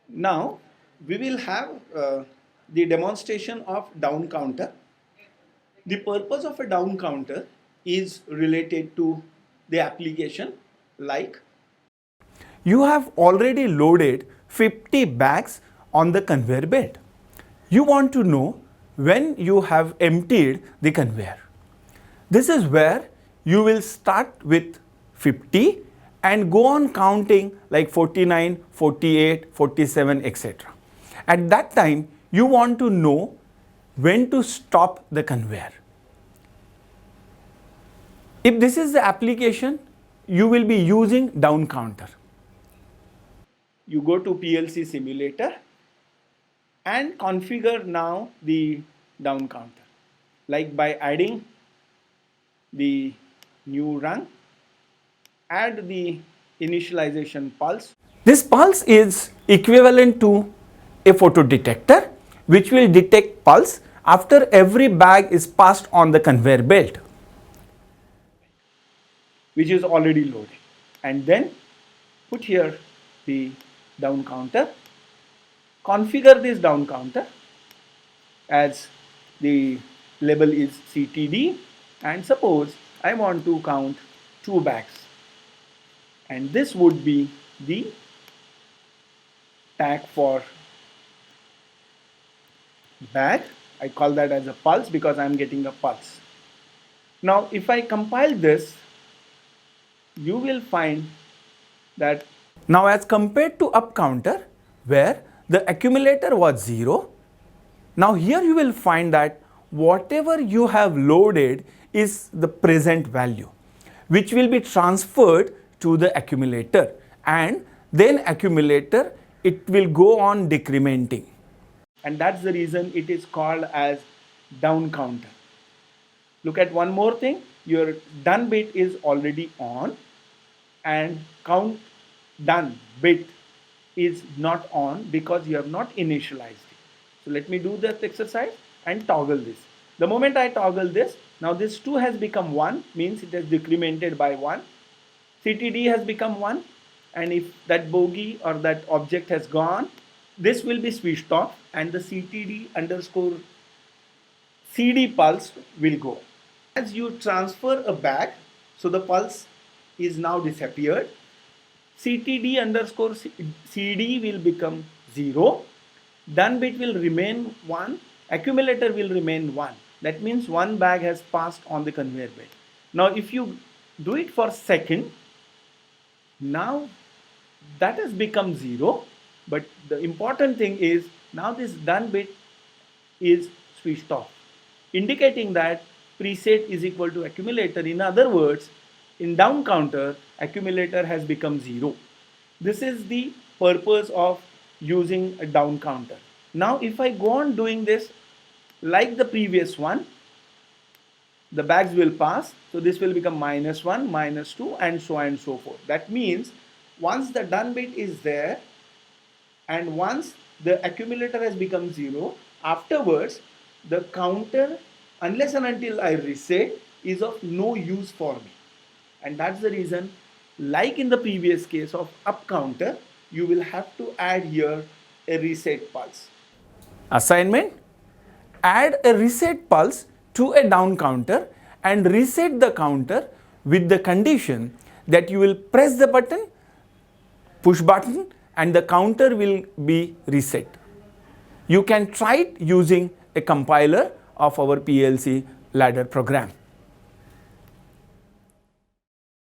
Now we will have the demonstration of down counter. The purpose of a down counter is related to the application like You have already loaded 50 bags on the conveyor belt. You want to know when you have emptied the conveyor. This is where you will start with 50 and go on counting like 49, 48, 47, etc. At that time, you want to know when to stop the conveyor. If this is the application, you will be using down counter. you go to PLC simulator and configure now the down counter, like by adding the new run, add the initialization pulse. This pulse is equivalent to a photodetector which will detect pulse after every bag is passed on the conveyor belt, which is already loaded, and then put here the down counter, configure this down counter as the label is CTD, and suppose I want to count 2 bags, and this would be the tag for bag. I call that as a pulse because I am getting a pulse. Now if I compile this, you will find that now as compared to up counter where the accumulator was 0, now here you will find that whatever you have loaded is the present value which will be transferred to the accumulator, and then accumulator it will go on decrementing. And that's the reason it is called as down counter. Look at one more thing, your done bit is already on and count done bit is not on because you have not initialized it. So let me do that exercise and toggle this. The moment I toggle this, now this 2 has become 1, means it has decremented by 1. CTD has become 1, and if that bogey or that object has gone, this will be switched off and the CTD underscore CD pulse will go. As you transfer a bag, so the pulse is now disappeared. CTD underscore CD will become 0. Done bit will remain 1. Accumulator will remain 1. That means 1 bag has passed on the conveyor belt. Now if you do it for second, now that has become 0. But the important thing is now this done bit is switched off, indicating that preset is equal to accumulator. In other words, in down counter, accumulator has become 0. This is the purpose of using a down counter. Now if I go on doing this like the previous one, the bags will pass, so this will become -1, -2, and so on and so forth. That means once the done bit is there and once the accumulator has become 0, afterwards the counter, unless and until I reset, is of no use for me. And that's the reason, like in the previous case of up counter, you will have to add here a reset pulse. Assignment: add a reset pulse to a down counter and reset the counter with the condition that you will press the button, push button, and the counter will be reset. You can try it using a compiler of our PLC ladder program.